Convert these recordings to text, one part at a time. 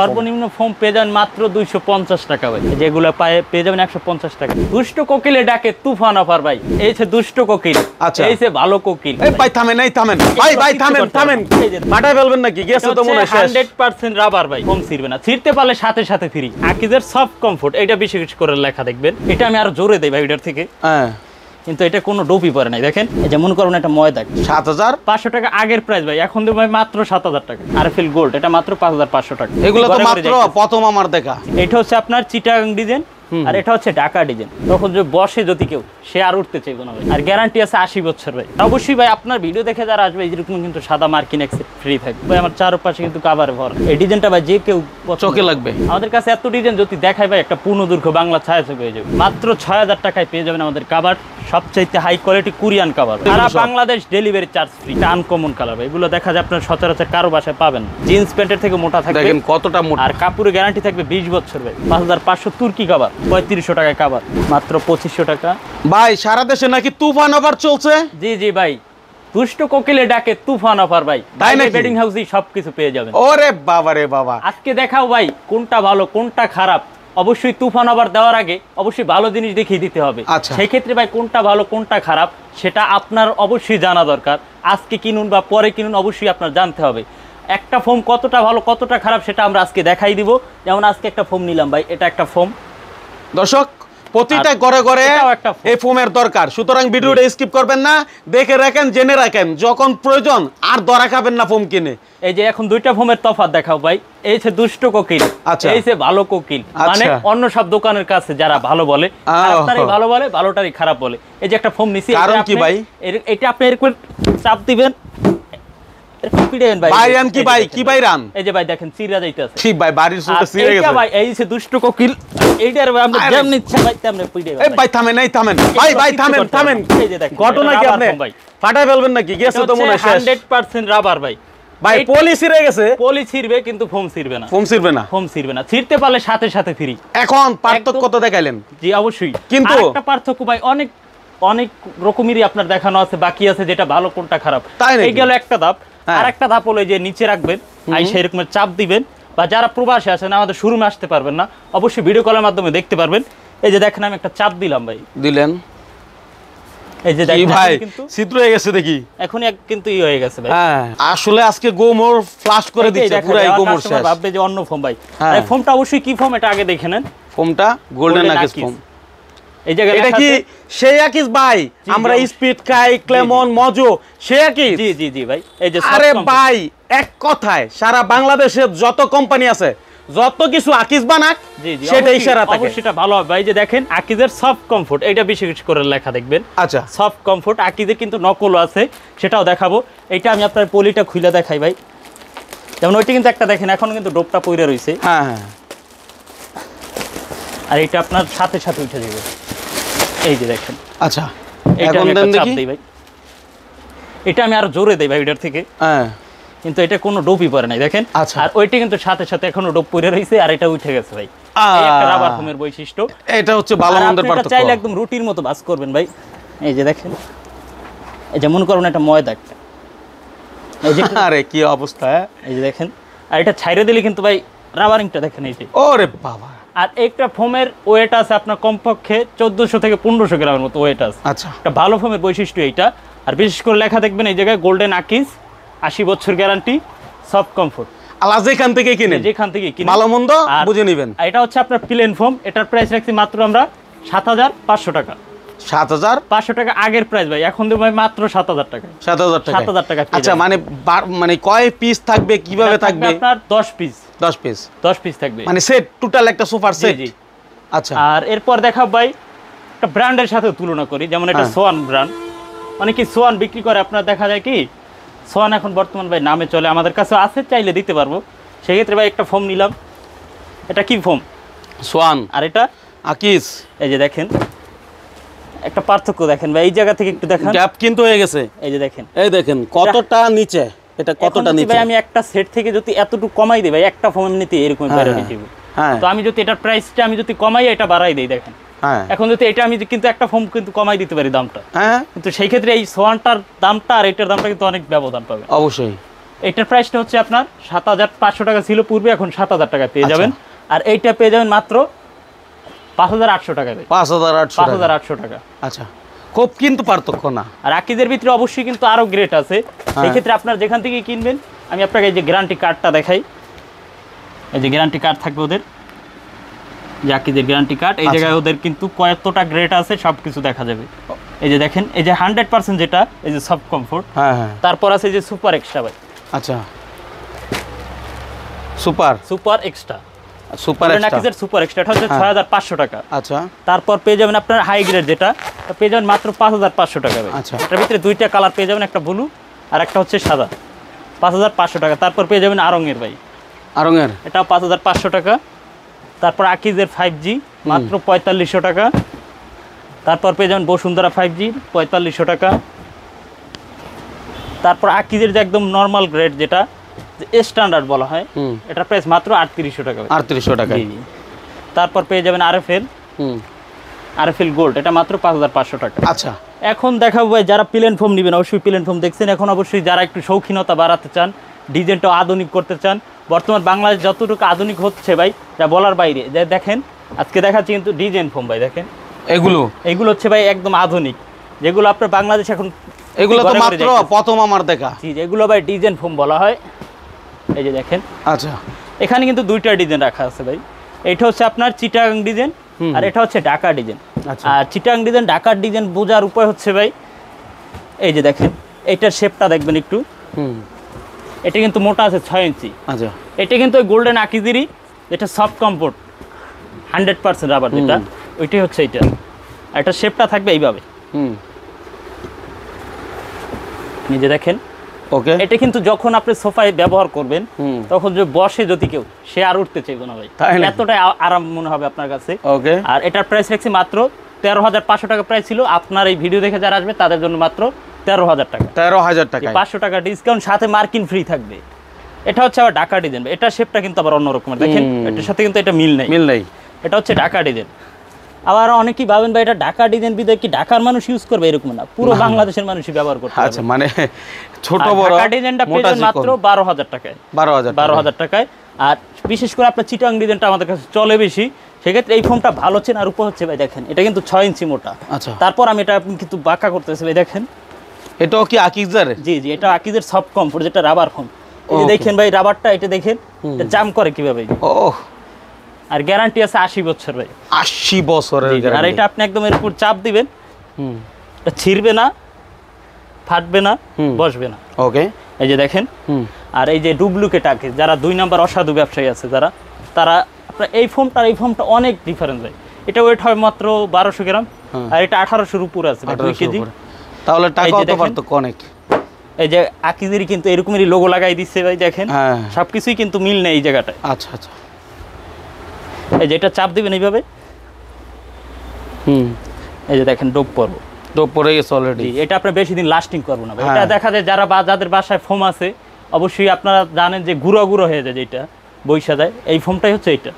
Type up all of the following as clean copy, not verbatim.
সর্বনিম্ন ফোম পেয়ে যাবেন মাত্র 250 টাকা ভাই, যেগুলো পেয়ে যাবেন 150 টাকা। দুষ্ট কোকিলে ডাকে তুফান অফার ভাই, এই যে দুষ্ট কোকিল, এই যে ভালো কোকিল। এই ভাই থামেন, এই থামেন ভাই থামেন, মাটায় ফেলবেন নাকি? গেছে তো মনে হয় 100% রাবার ভাই, ফোম ছিড়বে না, ছিড়তে পারলে সাথে সাথে ফ্রি। আকিজের সফট কমফোর্ট, এটা বেশি কিছু করে লেখা দেখবেন, এটা আমি আরো জোরে দেই ভাই এটার থেকে। হ্যাঁ, কিন্তু এটা কোনো ডোপই পরে নাই। দেখেন এই যে মনে করুন একটা ময়দা 7500 টাকা আগের প্রাইস ভাই, এখন দেব ভাই মাত্র 7000 টাকা। আরএফএল গোল্ড এটা মাত্র 5500 টাকা। এগুলো তো মাত্র প্রথম আমার দেখা। এটা হচ্ছে আপনার চিটাগাং ডিজাইন, আর এটা হচ্ছে ঢাকা ডিজাইন। তখন যে বসে যদি কেউ, সে আর উঠতে চাইবে না ভাই। আর গ্যারান্টি আছে 80 বছর ভাই। অবশ্যই ভাই আপনার ভিডিও দেখে যারা আসবে এরকম কিন্তু সাদা মার্কিন এক্সেপ্ট ফ্রি থাকবে ভাই। আমার চারপাশে কিন্তু কভারে ভরা এই ডিজাইনটা ভাই, যে কেউ চোখে লাগবে। আমাদের কাছে এত ডিজাইন যদি দেখায় ভাই, একটা পূর্ণদৈর্ঘ্য বাংলা ছায়াছবি হয়ে যাবে। মাত্র 6000 টাকায় পেয়ে যাবেন আমাদের কভার, সবচাইতে হাই কোয়ালিটি কোরিয়ান কভার। সারা বাংলাদেশ ডেলিভারি চার্জ ফ্রি। এটা আনকমন কালার ভাই, এগুলো দেখা যায় আপনার সচরাচর কারো বাসায় পাবেন। জিন্স প্যান্টের থেকে মোটা থাকবে, দেখেন কতটা মোটা। আর কাপড়ের গ্যারান্টি থাকবে 20 বছর ভাই। 5500 তুর্কি কভার 3500 টাকায় কভার, মাত্র 2500 টাকা ভাই। সারা দেশে নাকি তুফান অফার চলছে? জি জি ভাই, দুষ্ট কোকিলে ডাকে তুফান অফার ভাই। বেডিং হাউসই সবকিছু পেয়ে যাবেন। ওরে বাবা রে বাবা, আজকে দেখাও ভাই কোনটা ভালো কোনটা খারাপ। অবশ্যই তুফান অফার দেওয়ার আগে অবশ্যই ভালো জিনিস দেখিয়ে দিতে হবে। সেই ক্ষেত্রে ভাই কোনটা ভালো কোনটা খারাপ সেটা আপনার অবশ্যই জানা দরকার। আজকে কিনুন বা পরে কিনুন, অবশ্যই আপনার জানতে হবে একটা ফোম কতটা ভালো কতটা খারাপ, সেটা আমরা আজকে দেখাই দিব। যেমন আজকে একটা ফোম নিলাম ভাই, এটা একটা ফোম। দর্শক প্রতিটা ঘরে ঘরে এই ফোমের দরকার, সুতরাং ভিডিওটা স্কিপ করবেন না, দেখে রাখেন, জেনে রাখেন, যখন প্রয়োজন আর দরা খাবেন না ফোম কিনে। এই যে এখন দুইটা ফোমের তফাৎ দেখাও ভাই, এই যে দুষ্ট কোকিল, এই যে ভালো কোকিল। মানে অন্য সব দোকানের কাছে যারা ভালো বলে, খারাপটারই ভালো বলে, ভালোটারই খারাপ বলে। এই যে একটা ফোম নিছি, কারণ কি ভাই? এটা আপনি এরকম চাপ দিবেন, এই যে ভাই দেখেন চিরা যাইতেছে। ঠিক ভাই, বাড়ির সুতে চিরা গেছে ভাই। এই যে দুষ্ট কোকিল, এইটার আমরা যেমন ইচ্ছা ভাই তেমনি পিড়ে। এই ভাই থামেন, এই থামেন ভাই থামেন। এই যে দেখেন ঘটনা কি আপনি ফাটায় ফেলবেন নাকি? গেছে তো মনে হয় 100% রাবার ভাই। ভাই পলি ছিড়ে গেছে। পলি ছিড়বে কিন্তু ফোম ছিড়বে না। ফোম ছিড়বে না, ফোম ছিড়বে না, ছিড়তে পারলে সাথে সাথে ফ্রি। এখন পার্থক্য তো দেখাইলেন। জি অবশ্যই, কিন্তু একটা পার্থক্য ভাই অনেক অনেক রকমেরই আপনার দেখানো আছে, বাকি আছে যেটা ভালো কোনটা খারাপ। এই গেল একটা ধাপ। আর একটা ধাপ হলো যে নিচে রাখবেন, আই সেরকম চাপ দিবেন, বা যারা প্রবাসী আছেন আমাদের শোরুমে আসতে পারবেন না, অবশ্যই ভিডিও কলের মাধ্যমে দেখতে পারবেন। এই যে দেখেন আমি একটা চাপ দিলাম ভাই, দিলেন, এই যে দেখেন ভাই ছিদ্র হয়ে গেছে দেখি। এখন কিন্তু হয়ে গেছে ভাই। হ্যাঁ আসলে আজকে গোমর ফ্লাশ করে দিচ্ছে পুরো। এই গোমর শেষ, ভাববে যে অন্য ফোম ভাই। এই ফোমটা অবশ্যই কি ফোম এটা আগে দেখে নেন। ফোমটা গোল্ডেন আকিজ ফোম। এই জায়গায় এটা কি সেই আকিজ ভাই? আমরা স্পিড খাই, ক্লেমন, মজো, সেই আকিজ। জি জি জি ভাই। এই যে আরে ভাই এক কথায় সারা বাংলাদেশের যত কোম্পানি আছে, যত কিছু আকিজ বানাক, সেটা ইশারা থাকে, সেটা ভালো হবে ভাই। যে দেখেন আকিজের সফট কমফোর্ট, এটা বেশি কিছু করে লেখা দেখবেন। আচ্ছা সফট কমফোর্ট, আকিজের কিন্তু নকলও আছে, সেটাও দেখাবো। এটা আমি আপনার পলিটা খুলে দেখাই ভাই। যেমন ওইটা কিন্তু একটা দেখেন এখন কিন্তু ডোপটা পইরা রইছে। হ্যাঁ হ্যাঁ, আর এটা আপনার সাথে সাথে উঠে যাবে। এই যে দেখেন। আচ্ছা এটা আমি একটা চাপ দেই ভাই, এটা আমি আরো জোরে দেই ভাই এটার থেকে। হ্যাঁ, কিন্তু এটা কোনো ডোপই পরে নাই দেখেন। আর ওইটা কিন্তু সাথে সাথে এখনো ডোপ পরে রইছে, আর এটা উঠে গেছে ভাই। এই একটা রাবার ফোমের বৈশিষ্ট্য। এটা হচ্ছে ভালো মন্দের পার্থক্য। চাইলে একদম রুটির মতো ভাঁজ করবেন ভাই। এই যে দেখেন, এই যে মনে করুন একটা ময়দা একটা, এই যে আরে কি অবস্থা। এই যে দেখেন, আর এটা ছাইরে দিলে কিন্তু ভাই রাবারিংটা দেখেন। এই যে ওরে বাবা। আর একটা ফোমের ওয়েট আছে আপনার কমপক্ষে 1400 থেকে 1500 গ্রামের মতো ওয়েট আছে। আচ্ছা, একটা ভালো ফোমের বৈশিষ্ট্য এইটা। আর বিশেষ করে লেখা দেখবেন এই জায়গায় গোল্ডেন আকিজ, 80 বছর গ্যারান্টি, সফট কমফোর্ট। আল্লাহ যেখান থেকে কিনেন, যেখান থেকে কিনেন ভালো মন্দ বুঝে নেবেন। এটা হচ্ছে আপনার প্লেন ফোম, এটার প্রাইস রাখছি মাত্র আমরা 7500 টাকা। 7500 টাকা আগের প্রাইস ভাই, এখন দেব ভাই মাত্র 7000 টাকা। 7000 টাকা। আচ্ছা মানে কয় পিস থাকবে, কিভাবে থাকবে? আপনার 10 পিস। 10 পিস থাকবে, মানে সেট, টোটাল একটা সোফার সেট। জি। আচ্ছা, আর এরপর দেখাব ভাই একটা ব্র্যান্ডের সাথে তুলনা করি। যেমন এটা সোয়ান ব্র্যান্ড, মানে কি সোয়ান বিক্রি করে আপনার দেখা যায় কি সোয়ান এখন বর্তমান ভাই নামে চলে, আমাদের কাছে আছে, চাইলে দিতে পারবো। সেক্ষেত্রে ভাই একটা ফোম নিলাম, এটা কি ফোম? সোয়ান। আর এটা আকিজ। এই যে দেখেন একটা পার্থক্য দেখেন ভাই, এই জায়গা থেকে একটু দেখেন, গ্যাপ কিন্তু হয়ে গেছে। এই যে দেখেন, এই দেখেন কতটা নিচে, এটা কতটা নিচে ভাই। আমি একটা সেট থেকে যদি এতটুকু কমাই দিই ভাই, একটা ফোম এমনিতে এরকম বাইরে হয়ে যাবে। তো আমি যদি এটার প্রাইসটা আমি যদি কমাই, এটা বাড়াই দেই দেখেন। এখন যদি এটা আমি কিন্তু একটা ফোম কিন্তু কমাই দিতে পারি দামটা, কিন্তু সেই ক্ষেত্রে এই সোয়ানটার দামটা আর এটার দামটা কিন্তু অনেক ব্যবধান পাবে। অবশ্যই এটার প্রাইসটা হচ্ছে আপনার ৭৫০০ টাকা ছিল পূর্বে, এখন ৭০০০ টাকা পেয়ে যাবেন। আর এইটা পেয়ে যাবেন মাত্র ৫৮০০ টাকায়। ৫৮০০ টাকা। আচ্ছা, খুব কিন্তু পার্থক্য না। আর আকিজের ভিতরে অবশ্যই কিন্তু আরো গ্রেড আছে, সেই ক্ষেত্রে আপনার যেখান থেকে কিনবেন, আমি আপনাকে এই যে গ্যারান্টি কার্ডটা দেখাই। এই যে গ্যারান্টি কার্ড থাকবে ওদের, যে আকিজের গ্যারান্টি কার্ড, এই জায়গায় ওদের কিন্তু কতটা গ্রেড আছে সবকিছু দেখা যাবে। এই যে দেখেন, এই যে 100% যেটা, এই যে সফট কমফোর্ট, তারপর আছে এই যে সুপার এক্সট্রা ভাই। আচ্ছা, সুপার এক্সট্রা নাকিজের সুপার এক্সট্রা, এটা হচ্ছে ৬৫০০ টাকা। আচ্ছা, তারপর পেয়ে যাবেন আপনার হাই গ্রেড যেটা, পেয়ে যাবেন মাত্র ৫৫০০ টাকা ভাই। আচ্ছা, এটার ভিতরে দুইটা কালার পেয়ে যাবেন, একটা ব্লু আর একটা হচ্ছে সাদা, ৫৫০০ টাকা। তারপর পেয়ে যাবেন আরঙের ভাই, আরঙের, এটাও ৫৫০০ টাকা। তারপর আকিজের 5G মাত্র ৪৫০০ টাকা। তারপর পেয়ে যাবেন বসুন্ধরা 5G ৪৫০০ টাকা। তারপর আকিজের যে একদম নর্মাল গ্রেড যেটা স্ট্যান্ডার্ড বলা হয়, এটার প্রাইস মাত্র ৩৮০০ টাকা। ৩৮০০ টাকা। তারপর পেয়ে যাবেন আরএফএল গোল্ড, এটা মাত্র ৫৫০০ টাকা। আচ্ছা, এখন দেখাবো ভাই যারা প্লেন ফোম নেবেন, অবশ্যই প্লেন ফোম দেখছেন, এখন অবশ্যই যারা একটু শৌখিনতা বাড়াতে চান, ডিজাইনটাও আধুনিক করতে চান, বর্তমান বাংলাদেশ যতটুকু আধুনিক হচ্ছে ভাই যা বলার বাইরে। দেখেন আজকে দেখাচ্ছি কিন্তু ডিজাইন ফোম ভাই, দেখেন এগুলো হচ্ছে ভাই একদম আধুনিক, যেগুলো আপনার বাংলাদেশ এখন, এগুলো তো মাত্র প্রথম আমার দেখা। জি, এগুলো ভাই ডিজাইন ফোম বলা হয়। এই যে দেখেন, আচ্ছা, এখানে কিন্তু দুইটা ডিজাইন রাখা আছে ভাই। এটা হচ্ছে আপনার চিটাগাং ডিজাইন, আর এটা হচ্ছে ঢাকা ডিজাইন। আর চিটাগাং ডিজাইন ঢাকার ডিজাইন বোঝার উপায় হচ্ছে ভাই, এই যে দেখেন এইটার শেপটা দেখবেন একটু, এটা কিন্তু মোটা আছে 6 ইঞ্চি। আচ্ছা, এটা কিন্তু ওই গোল্ডেন আকিজেরই, এটা সফট কমফোর্ট 100% রাবার যেটা, ওইটাই হচ্ছে এটা। আর এটা শেপটা থাকবে এইভাবে, নিজে দেখেন। ওকে, এটা কিন্তু যখন আপনি সোফায় ব্যবহার করবেন, তখন যে বসে যদি কেউ, সে আর উঠতে চাইবে না ভাই, এতটাই আরাম মনে হবে আপনার কাছে। ওকে, আর এটার প্রাইস রাখছি মাত্র ১৩৫০০ টাকা প্রাইস ছিল। আপনার এই ভিডিও দেখে যারা আসবে তাদের জন্য মাত্র ১৩০০০ টাকা। ১৩০০০ টাকা, ৫০০ টাকা ডিসকাউন্ট, সাথে মার্কিন ফ্রি থাকবে। এটা হচ্ছে আবার ঢাকা ডিজাইন, এটার শেপটা কিন্তু আবার অন্যরকমের, দেখেন এটার সাথে কিন্তু এটা মিল নেই। এটা হচ্ছে ঢাকা ডিজাইন। আবার অনেকেই ভাবেন ভাই এটা ঢাকা ডিজাইন বিধায় কি ঢাকার মানুষ ইউজ করবে, এরকম না, পুরো বাংলাদেশের মানুষই ব্যবহার করতে পারবে। আচ্ছা, মানে ছোট বড় ঢাকা ডিজাইনটা পেয়ে যাবেন মাত্র ১২০০০ টাকায়। ১২০০০ টাকায়। আর বিশেষ করে আপনার চিটাগাং ডিজাইনটা আমাদের কাছে চলে বেশি, সেক্ষেত্রে এই ফোমটা ভালো হচ্ছে। আর উপর হচ্ছে ভাই দেখেন, এটা কিন্তু 6 ইঞ্চি মোটা। আচ্ছা, তারপর আমি এটা কিন্তু বাঁকা করতেছি ভাই, দেখেন এটাও কি আকিজের? জি, এটা আকিজের সফট কমফোর্ট, যেটা রাবার ফোম। এই যে দেখেন ভাই রাবারটা, এটা দেখেন এটা জাম করে কিভাবে। ওহ, আর গ্যারান্টি আছে ৮০ বছর ভাই। ৮০ বছরের গ্যারান্টি। আর এটা আপনি একদম এর উপর চাপ দিবেন, এটা ছিড়বে না, ফাটবে না, বসবে না। ওকে, এই যে দেখেন। আর এই যে ডুপ্লিকেট আকিজ, যারা 2 নাম্বার অসাধু ব্যবসায়ী আছে তারা আপনার এই ফোমটা অনেক ডিফারেন্স হয়। এটা ওয়েট হয় মাত্র ১২০০ গ্রাম, আর এটা ১৮০০-র উপরে আছে, 2 কেজি। তাহলে টাকা কত পার্থক্য অনেক। এই যে আকিজেরই কিন্তু এরকমেরই লোগো লাগাই দিচ্ছে ভাই, দেখেন সবকিছুই কিন্তু মিল নেই এই জায়গাটায়। আচ্ছা, আচ্ছা, এই যে এটা চাপ দিবেন এইভাবে, এই যে দেখেন ডোপ পড়ে গেছে অলরেডি। এটা আপনার বেশি দিন লাস্টিং করবে না ভাই। এটা দেখা যায় যাদের বাসায় ফোম আছে, অবশ্যই আপনারা জানেন যে গুঁড়ো হয়ে যায়, যেটা বইসা যায়, এই ফোমটাই হচ্ছে এটা।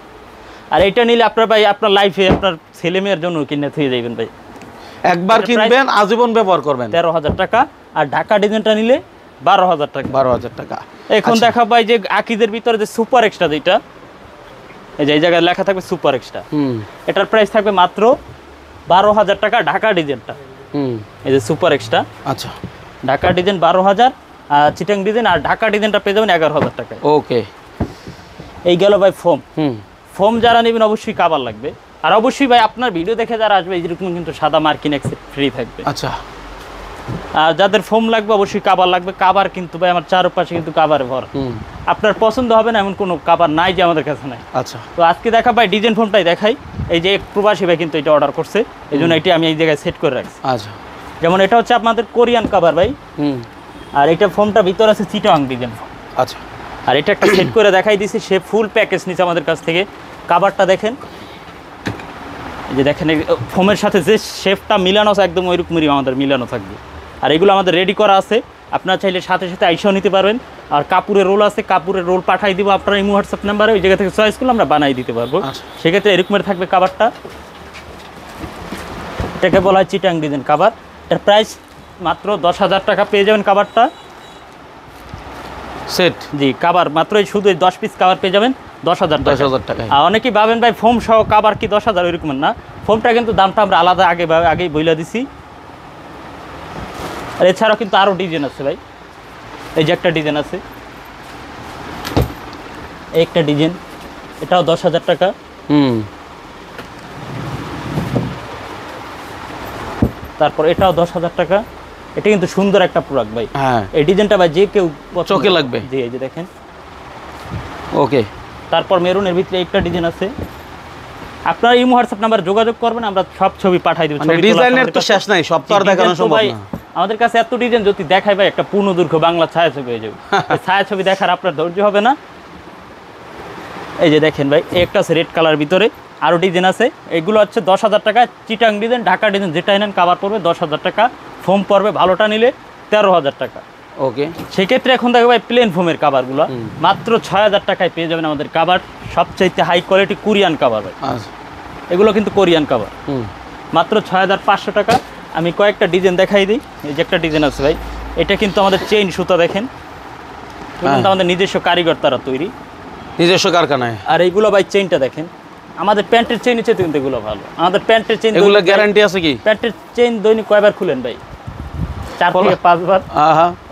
আর এটা নিলে আপনার ভাই আপনার লাইফে আপনার ছেলে মেয়ের জন্য কিনে থুয়ে যাবেন ভাই, একবার কিনবেন আজীবন ব্যবহার করবেন। ১৩০০০ টাকা। আর ঢাকা ডিজাইনটা নিলে ১২০০০ টাকা। ১২০০০ টাকা। এখন দেখা ভাই যে আকিজের ভিতরে যে সুপার এক্সট্রা, যেটা এই যে এই জায়গায় লেখা থাকবে সুপার এক্সট্রা, এটার প্রাইস থাকবে মাত্র ১২০০০ টাকা। ঢাকা ডিজাইনটা, এই যে সুপার এক্সট্রা। আচ্ছা, ঢাকা ডিজাইন ১২০০০, আর চিটাং ডিজাইন আর ঢাকা ডিজাইনটা পেয়ে যাবেন ১১০০০ টাকায়। ওকে, এই গেল ভাই ফোম যারা নেবেন অবশ্যই কাভার লাগবে। আর অবশ্যই ভাই আপনার ভিডিও দেখে যারা আসবে, এরকম কিন্তু সাদা মার্কিন এক্সেপ্ট ফ্রি থাকবে। আচ্ছা, আর যাদের ফোম লাগবে অবশ্যই কাভার লাগবে। কাভার কিন্তু ভাই আমার চারপাশে কিন্তু কাভারে ভরা, আপনার পছন্দ হবে না এমন কোনো কাভার নাই যে আমাদের কাছে নাই। আচ্ছা, তো আজকে দেখা ভাই ডিজাইন ফোমটাই দেখাই। এই যে প্রবাসী ভাই কিন্তু এটা অর্ডার করছে, এই জন্য এটি আমি এই জায়গায় সেট করে রাখছি। আচ্ছা, যেমন এটা হচ্ছে আপনাদের কোরিয়ান কাভার ভাই, আর এটা ফোমটা ভিতরে আছে চিটাগাং ডিজাইন ফোম। আচ্ছা, আর এটা একটা সেট করে দেখাই দিছি, সে ফুল প্যাকেজ নিচ্ছে আমাদের কাছ থেকে। কাভারটা দেখেন, এই যে দেখেন ফোমের সাথে যে শেপটা মিলানো আছে একদম ওইরকমই আমাদের মিলানো থাকবে। আর এগুলো আমাদের রেডি করা আছে, আপনারা চাইলে সাথে আইসাও নিতে পারবেন। আর কাপড়ের রোল আছে, কাপড়ের রোল পাঠাই দিব আপনার এই হোয়াটসঅ্যাপ নাম্বারে, ওই জায়গা থেকে চয়েস করলে আমরা বানাই দিতে পারবো। সেক্ষেত্রে এরকমের থাকবে কাভারটা, এটাকে বলা হয় চিটাং ডিজাইন কাভার। এর প্রাইস মাত্র ১০০০০ টাকা পেয়ে যাবেন কাভারটা। সেট জি কাবার মাত্র শুধু 10 পিস কাবার পেয়ে যাবেন 10,000 টাকা। আর অনেকেই ভাবেন ভাই ফোম সহ কাবার কি 10,000, এরকম না। ফোমটা কিন্তু দামটা আমরা আলাদা আগেই বইলা দিছি। আর এছাড়াও কিন্তু আরো ডিজাইন আছে ভাই, এই যে একটা ডিজাইন আছে, একটা ডিজাইন, এটাও 10,000 টাকা। তারপর এটাও 10,000 টাকা। এটা কিন্তু সুন্দর একটা প্রোডাক্ট ভাই। হ্যাঁ এই ডিজাইনটা ভাই যে কেউ চোখে লাগবে। জি এই যে দেখেন। ওকে। তারপর মেরুনের ভিতরে একটা ডিজাইন আছে। আপনারা এই হোয়াটসঅ্যাপ নাম্বার যোগাযোগ করবেন, আমরা সব ছবি পাঠাই দেব। মানে ডিজাইনের তো শেষ নাই, সব তো আর দেখানো সম্ভব না। আমাদের কাছে এত ডিজাইন যদি দেখাই ভাই একটা পূর্ণদৈর্ঘ্য বাংলা ছায়াছবি হয়ে যাবে। ছায়াছবি দেখার আপনার ধৈর্য হবে না। এই যে দেখেন ভাই, একটা আছে রেড কালার ভিতরে, আরো ডিজাইন আছে। এগুলো হচ্ছে 10,000 টাকা। চিটাং ডিজাইন, ঢাকা ডিজাইন যেটাই নেন কাভার পড়বে 10,000 টাকা। ফোম পড়বে ভালোটা নিলে 13,000 টাকা। ওকে। সেক্ষেত্রে এখন দেখো ভাই প্লেন ফোমের কাভারগুলো মাত্র 6,000 টাকায় পেয়ে যাবেন আমাদের কাভার। সবচাইতে হাই কোয়ালিটি কোরিয়ান কাভার ভাই। এগুলো কিন্তু কোরিয়ান কাভার, মাত্র 6,500 টাকা। আমি কয়েকটা ডিজাইন দেখাই দিই। এই যে একটা ডিজাইন আছে ভাই, এটা কিন্তু আমাদের চেইন সুতা দেখেন, কিন্তু আমাদের নিজস্ব কারিগর তারা তৈরি, নিজস্ব কারখানায়। আর এইগুলো ভাই চেইনটা দেখেন, আমাদের প্যান্টের চেইন হচ্ছে কিন্তু এগুলো ভালো। আমাদের প্যান্টের চেইন এগুলো গ্যারান্টি আছে কি? প্যান্টের চেইন দৈনিক কয়বার খুলেন ভাই? 4 থেকে 5 বার।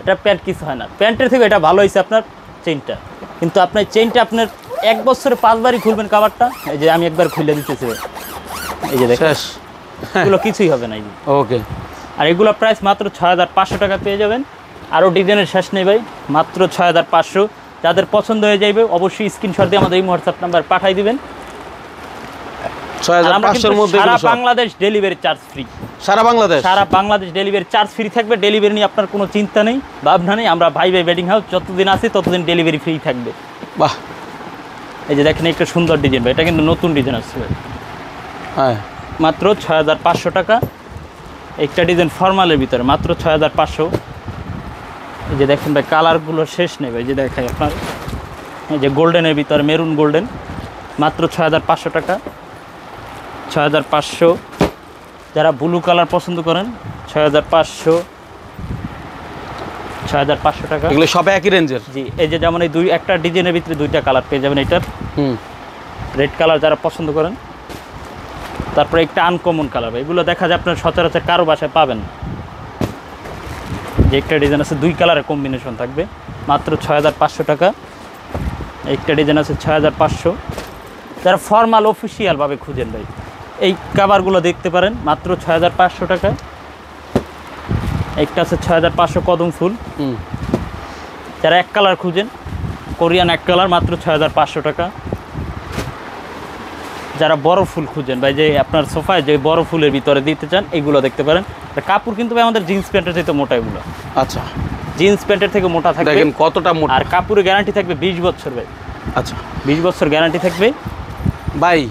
এটা প্যান্ট কিছু হয় না, প্যান্টের থেকে এটা ভালো হয়েছে আপনার চেইনটা। কিন্তু আপনার চেইনটা আপনার 1 বছরে 5 বারই খুলবেন কাভারটা। এই যে আমি একবার খুলে দিতেছি, এই যে দেখেন এগুলো কিছুই হবে না। ওকে। আর এগুলো প্রাইস মাত্র 6,500 টাকা পেয়ে যাবেন। আরও ডিজাইনের শেষ নেই ভাই, মাত্র 6,500। যাদের পছন্দ হয়ে যাবে অবশ্যই স্ক্রিনশট দিয়ে আমাদের এই হোয়াটসঅ্যাপ নাম্বার পাঠাই দিবেন। 6,500 এর মধ্যে সারা বাংলাদেশ ডেলিভারি চার্জ ফ্রি। সারা বাংলাদেশ ডেলিভারি চার্জ ফ্রি থাকবে। ডেলিভারি নিয়ে আপনার কোনো চিন্তা নেই, ভাবনা নেই। আমরা ভাই ওয়েডিং হাউস যতদিন আছি ততদিন ডেলিভারি ফ্রি থাকবে। বাহ। এই যে দেখেন একটা সুন্দর ডিজাইন ভাই, এটা কিন্তু নতুন ডিজাইন আসছে ভাই। হ্যাঁ, মাত্র 6,500 টাকা। একটা ডিজাইন ফর্মালের ভিতরে মাত্র 6,500। এই যে দেখেন ভাই কালারগুলো শেষ নেই ভাই, যে দেখাই আপনার। এই যে গোল্ডেনের ভিতরে মেরুন গোল্ডেন, মাত্র 6,500 টাকা। 6,500। যারা ব্লু কালার পছন্দ করেন 6,500, 6,500 টাকা। এগুলো সব একই রেঞ্জের। জি, এই যে যেমন এই একটা ডিজাইনের ভিতরে 2টা কালার পেয়ে যাবেন। এটার রেড কালার যারা পছন্দ করেন। তারপরে একটা আনকমন কালার, এগুলো দেখা যায় আপনার সচরাচর কারো বাসায় পাবেন না। যে একটা ডিজাইন আছে 2 কালারের কম্বিনেশন থাকবে, মাত্র 6,500 টাকা। একটা ডিজাইন আছে 6,500। যারা ফর্মাল অফিসিয়ালভাবে খুঁজেন ভাই এই কাভারগুলো দেখতে পারেন, মাত্র 6,500 টাকা। একটা আছে 6,500 কদম ফুল। যারা 1 কালার খুঁজেন, কোরিয়ান 1 কালার, মাত্র 6,500 টাকা। যারা বড় ফুল খুঁজেন ভাই, যে আপনার সোফায় যে বড় ফুলের ভিতরে দিতে চান, এগুলো দেখতে পারেন। কাপড় কিন্তু ভাই আমাদের জিন্স প্যান্টের থেকে মোটা এগুলো। আচ্ছা, জিন্স প্যান্টের থেকে মোটা থাকবে। দেখেন কতটা মোটা। আর কাপড়ের গ্যারান্টি থাকবে 20 বছর ভাই। আচ্ছা, 20 বছর গ্যারান্টি থাকবে ভাই।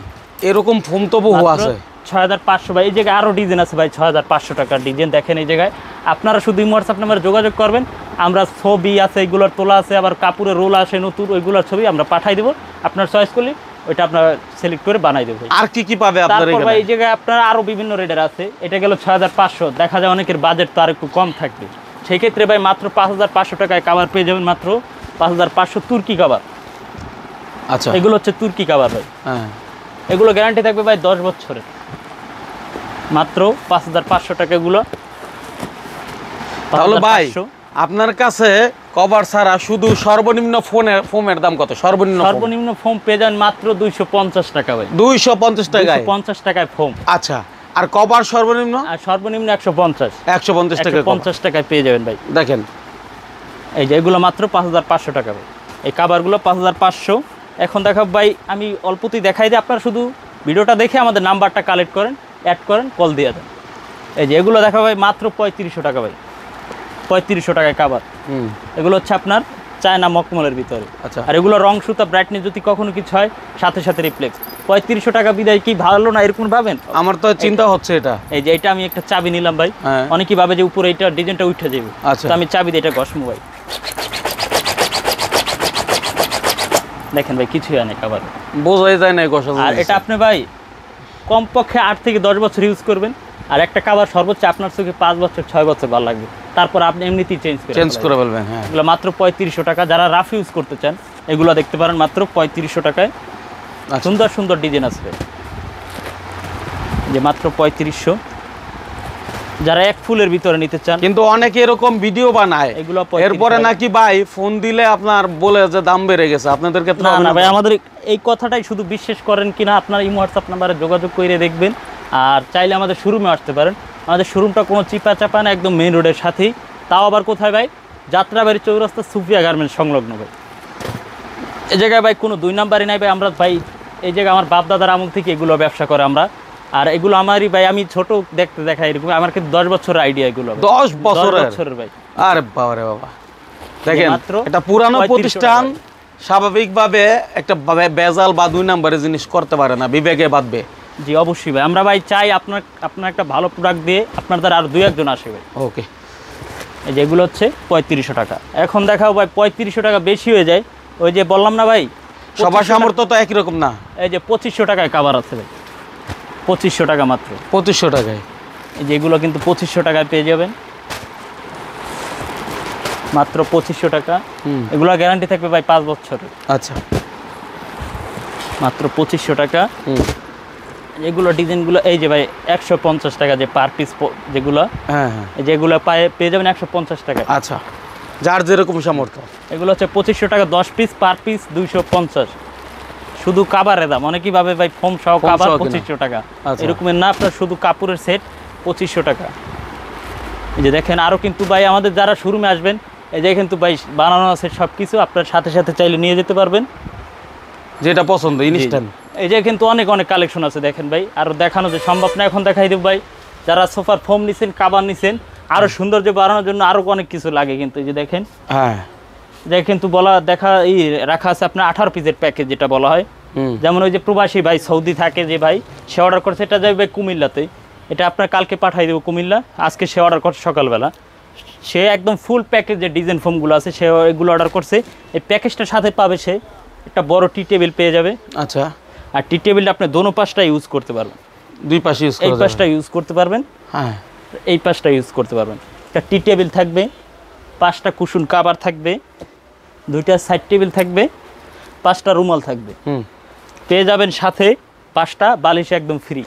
এরকম ফোম তো বহু আছে। 6,500 ভাই। এই জায়গায় আরও ডিজাইন আছে ভাই, 6,500 টাকার ডিজাইন দেখেন। এই জায়গায় আপনারা শুধু হোয়াটসঅ্যাপ নাম্বারে যোগাযোগ করবেন, আমরা ছবি আছে এগুলোর তোলা আছে, আবার কাপড়ের রোল আসে নতুন, ওইগুলোর ছবি আমরা পাঠাই দেবো। আপনার চয়েস করলে ওইটা আপনারা সিলেক্ট করে বানাই দেবো। আর কি পাবে আপনার এখানে? তারপর এই জায়গায় আপনারা আরও বিভিন্ন রেটের আছে। এটা গেল 6,500। দেখা যায় অনেকের বাজেট তো আর একটু কম থাকবে, সেই ক্ষেত্রে ভাই মাত্র 5,500 টাকায় কাভার পেয়ে যাবেন, মাত্র 5,500 তুর্কি কাভার। আচ্ছা, এগুলো হচ্ছে তুর্কি কাভার ভাই। হ্যাঁ, এগুলো গ্যারান্টি থাকবে ভাই 10 বছরের, মাত্র 5,500 টাকা এগুলো। তাহলে ভাই আপনার কাছে কভার ছাড়া শুধু সর্বনিম্ন ফোমের দাম কত? সর্বনিম্ন ফোম পেয়ে যান মাত্র 250 টাকা ভাই। 250 টাকায়? 250 টাকায় ফোম। আচ্ছা, আর কভার সর্বনিম্ন? আর সর্বনিম্ন 150 টাকা। 150 টাকায় পেয়ে যাবেন ভাই। দেখেন এই যে এগুলো মাত্র 5,500 টাকা ভাই। এই কাভারগুলো 5,500। এখন দেখাব ভাই, আমি অল্পতেই দেখাই দিই, আপনারা শুধু ভিডিওটা দেখে আমাদের নাম্বারটা কালেক্ট করেন, অ্যাড করেন, কল দিয়ে দেন। এই যে এগুলো দেখা ভাই মাত্র 3,500 টাকা ভাই। 3,500 টাকায় কাভার। এগুলো হচ্ছে আপনার চায়না মকমলের ভিতরে। আচ্ছা, আর এগুলো রং সুতা ব্রাইটনেস যদি কখনো কিছু হয় সাথে সাথে রিপ্লেক্স। 3,500 টাকা বিদায় কি ভালো না এরকম ভাবেন? আমার তো চিন্তা হচ্ছে এটা। এই যে এটা আমি একটা চাবি নিলাম ভাই, অনেকেই ভাবে যে উপরে এটা ডিজাইনটা উঠে যাবে। আচ্ছা, আমি চাবি দিয়ে এটা ঘষমু ভাই, দেখেন ভাই কিছুই হয় না, কাভার বোঝাই যায় না ঘষা। আর এটা আপনি ভাই কমপক্ষে 8 থেকে 10 বছর ইউজ করবেন, আর একটা কভার সর্বোচ্চ আপনার চোখে 5 বছর 6 বছর ভালো লাগবে, তারপর আপনি এমনিতেই চেঞ্জ করে ফেলবেন। হ্যাঁ, এগুলো মাত্র 3500 টাকা। যারা রাফ ইউজ করতে চান এগুলো দেখতে পারেন মাত্র 3500 টাকায়। সুন্দর সুন্দর ডিজাইন আছে যে মাত্র 3500। যারা এক ফুলের ভিতরে নিতে চান, কিন্তু অনেকে এরকম ভিডিও বানায় এগুলো, এরপরে নাকি ভাই ফোন দিলে আপনার বলে যে দাম বেড়ে গেছে, আপনাদের ক্ষেত্রে না ভাই, আমাদের এই কথাটাই শুধু বিশ্বাস করেন কিনা আপনারা ইমো হোয়াটসঅ্যাপ নাম্বারে যোগাযোগ করে দেখবেন। আর চাইলে আমাদের শোরুমে আসতে পারেন। আমাদের শোরুমটা কোনো চিপা চাপা না, একদম মেইন রোডের সাথেই। তাও আবার কোথায় ভাই? যাত্রাবাড়ি চৌরাস্তা সুফিয়া গার্মেন্টস সংলগ্ন ভাই। এই জায়গায় ভাই কোনো 2 নাম্বারই নাই ভাই। আমরা ভাই এই জায়গায় আমার বাপ দাদার আমল থেকে এগুলো ব্যবসা করে আমরা। আর এগুলো আমারই ভাই, আমি ছোট দেখতে দেখাই এরকম, আমার কিন্তু 10 বছরের আইডিয়া এগুলো। 10 বছরের ভাই? আরে বাবা রে বাবা, দেখেন এটা পুরানো প্রতিষ্ঠান স্বাভাবিকভাবে একটা বেজাল বা 2 নাম্বারের জিনিস করতে পারে না, বিবেকে বাঁধবে। জি অবশ্যই ভাই, আমরা ভাই চাই আপনার একটা ভালো প্রোডাক্ট দিয়ে আপনার দ্বারা আর 2-1 আসে ভাই। ওকে, এই যে এগুলো হচ্ছে 3500 টাকা। এখন দেখাও ভাই 3500 টাকা বেশি হয়ে যায়। ওই যে বললাম না ভাই, সবার সামর্থ্য তো একই রকম না। এই যে 2500 টাকায় কভার আছে ভাই, 2500 টাকা মাত্র। 2500 টাকায় এই যে এগুলো কিন্তু 2500 টাকায় পেয়ে যাবেন, মাত্র 2500 টাকা। এগুলো গ্যারান্টি থাকবে ভাই 5 বছরের। আচ্ছা, মাত্র 2500 টাকা। এগুলো ডিজাইনগুলো এই যে ভাই 150 টাকা যে পার পিস যেগুলো, হ্যাঁ হ্যাঁ, যেগুলো পেয়ে যাবেন 150 টাকা। আচ্ছা, যার যেরকম সামর্থ্য। এগুলো হচ্ছে 2500 টাকা 10 পিস, পার পিস 250। শুধু কাভারের দাম, অনেকেই ভাবে ভাই ফোম সহ কাভার 2500 টাকা, এরকমের না, আপনার শুধু কাপড়ের সেট 2500 টাকা। এই যে দেখেন আরও কিন্তু ভাই আমাদের যারা শোরুমে আসবেন, এই যে কিন্তু ভাই বানানো আছে সব কিছু, আপনার সাথে সাথে চাইলে নিয়ে যেতে পারবেন যেটা পছন্দ ইনস্ট্যান্ট। এই যে কিন্তু অনেক অনেক কালেকশন আছে দেখেন ভাই, আর দেখানো যে সম্ভব না, এখন দেখাই দেব ভাই। যারা সোফার ফোম নিছেন, কাভার নিছেন, আরো সৌন্দর্য বাড়ানোর জন্য আরো অনেক কিছু লাগে কিন্তু। এই যে দেখেন, হ্যাঁ, যে কিন্তু রাখা আছে আপনার 18 পিসের প্যাকেজ যেটা বলা হয়। যেমন ওই যে প্রবাসী ভাই সৌদি থাকে যে ভাই, সে অর্ডার করছে, এটা যাবে কুমিল্লাতে, এটা আপনার কালকে পাঠাই দেবো কুমিল্লা, আজকে সে অর্ডার করছে সকালবেলা। সে একদম ফুল প্যাকেজ যে ডিজাইন ফোমগুলো আছে সে এগুলো অর্ডার করছে। এই প্যাকেজটার সাথে পাবে সে একটা বড় টি টেবিল পেয়ে যাবে। আচ্ছা, আর টি টেবিলটা আপনি দোনো পাশটা ইউজ করতে পারবেন, 2 পাশে ইউজ এই পাশটা ইউজ করতে পারবেন, হ্যাঁ, এই পাশটা ইউজ করতে পারবেন। একটা টি টেবিল থাকবে, 5টা কুশন কাভার থাকবে, 2টা সাইড টেবিল থাকবে, 5টা রুমাল থাকবে। পেয়ে যাবেন সাথে 5টা বালিশ একদম ফ্রি,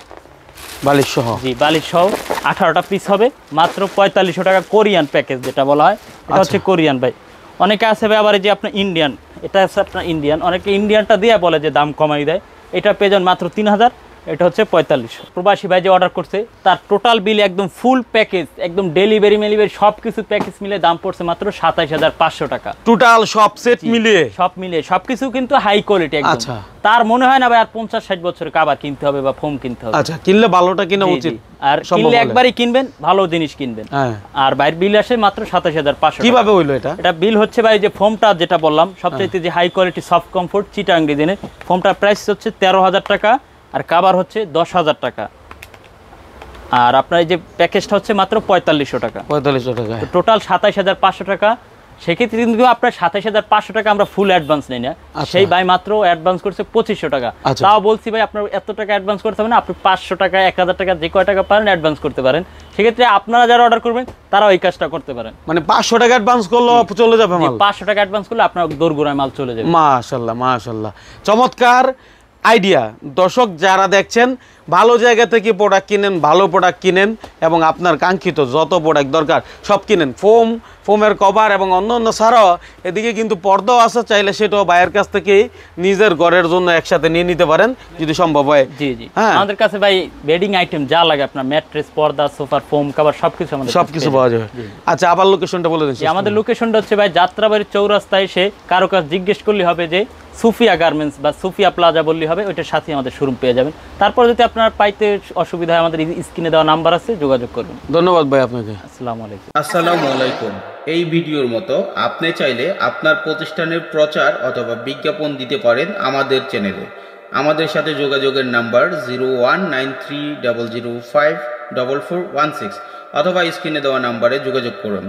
বালিশ সহ। জি, বালিশ সহ 18টা পিস হবে, মাত্র 4500 টাকা। কোরিয়ান প্যাকেজ যেটা বলা হয়, এটা হচ্ছে কোরিয়ান ভাই। অনেকে আছে ভাই আবার এই যে আপনার ইন্ডিয়ান, এটা আছে আপনার ইন্ডিয়ান, অনেকে ইন্ডিয়ানটা দিয়ে বলে যে দাম কমাই দেয়। এটা পেয়ে যান মাত্র 3000, এটা হচ্ছে 4500। প্রবাসী ভাই যে অর্ডার করছে তার টোটাল বিল একদম ফুল প্যাকেজ, একদম ডেলিভারি মেলিভারি সব কিছু প্যাকেজ মিলে দাম পড়ছে মাত্র 27500 টাকা। টোটাল সব সেট মিলিয়ে, সব মিলিয়ে সবকিছু কিন্তু হাই কোয়ালিটি একদম। আচ্ছা, তার মনে হয় না ভাই আর 50-60 বছরের কাভার কিনতে হবে বা ফোম কিনতে হবে। আচ্ছা, কিনলে ভালোটা কিনা উচিত, আর কিনলে একবারই কিনবেন, ভালো জিনিস কিনবেন। আর বাইরের বিল আসে মাত্র 27500। কিভাবে হইলো এটা? এটা বিল হচ্ছে ভাই যে ফোমটা যেটা বললাম সবচেয়ে যে হাই কোয়ালিটি সফট কমফোর্ট চিটাং ডিজাইনের ফোমটার প্রাইস হচ্ছে 13000 টাকা, আর কাভার হচ্ছে 10000 টাকা। আর আপনার এই যে প্যাকেজটা হচ্ছে মাত্র 4500 টাকা। 4500 টাকা, টোটাল 27500 টাকা। সেক্ষেত্রে কিন্তু আপনার 27500 টাকা আমরা ফুল অ্যাডভান্স নেই না, সেই ভাই মাত্র অ্যাডভান্স করছে 2500 টাকা। তাও বলছি ভাই আপনার এত টাকা অ্যাডভান্স করতে হবে না, আপনি 500 টাকা 1000 টাকা যে কয় টাকা পারেন অ্যাডভান্স করতে পারেন। সেক্ষেত্রে আপনারা যারা অর্ডার করবেন তারা ওই কাজটা করতে পারেন। মানে 500 টাকা অ্যাডভান্স করলে চলে যাবে মাল? 500 টাকা অ্যাডভান্স করলে আপনার দোরগোড়ায় মাল চলে যাবে। মাশাআল্লাহ মাশাআল্লাহ, চমৎকার আইডিয়া। দর্শক যারা দেখছেন, ভালো জায়গা থেকে প্রোডাক্ট কিনেন, ভালো প্রোডাক্ট কিনেন এবং আপনার কাঙ্ক্ষিত যত প্রোডাক্ট দরকার সব কিনেন। ফোমের কভার এবং অন্য ছাড়াও এদিকে কিন্তু পর্দাও আছে, চাইলে সেটাও ভাইয়ের কাছ থেকে নিজের ঘরের জন্য একসাথে নিয়ে নিতে পারেন যদি সম্ভব হয়। জি জি, আমাদের কাছে ভাই বেডিং আইটেম যা লাগে আপনার ম্যাট্রেস, পর্দা, সোফার, ফোম কভার সবকিছু আমাদের সবকিছু পাওয়া যাবে। আচ্ছা, আবার লোকেশনটা বলে দিন। আমাদের লোকেশনটা হচ্ছে ভাই যাত্রাবাড়ি চৌরাস্তায়, এসে কারো কাছে জিজ্ঞেস করলে হবে যে সুফিয়া গার্মেন্টস বা সুফিয়া প্লাজা বললে হবে, ওইটার সাথে আমাদের শোরুম পেয়ে যাবেন। তারপর যদি আপনার পাইতে অসুবিধা হয় আমাদের স্ক্রিনে দেওয়া নাম্বার আছে, যোগাযোগ করবেন। ধন্যবাদ ভাই আপনাকে। আসসালামু আলাইকুম। আসসালামু আলাইকুম। এই ভিডিওর মতো আপনি চাইলে আপনার প্রতিষ্ঠানের প্রচার অথবা বিজ্ঞাপন দিতে পারেন আমাদের চ্যানেলে। আমাদের সাথে যোগাযোগের নাম্বার 019300544416 অথবা স্ক্রিনে দেওয়া নাম্বারে যোগাযোগ করুন।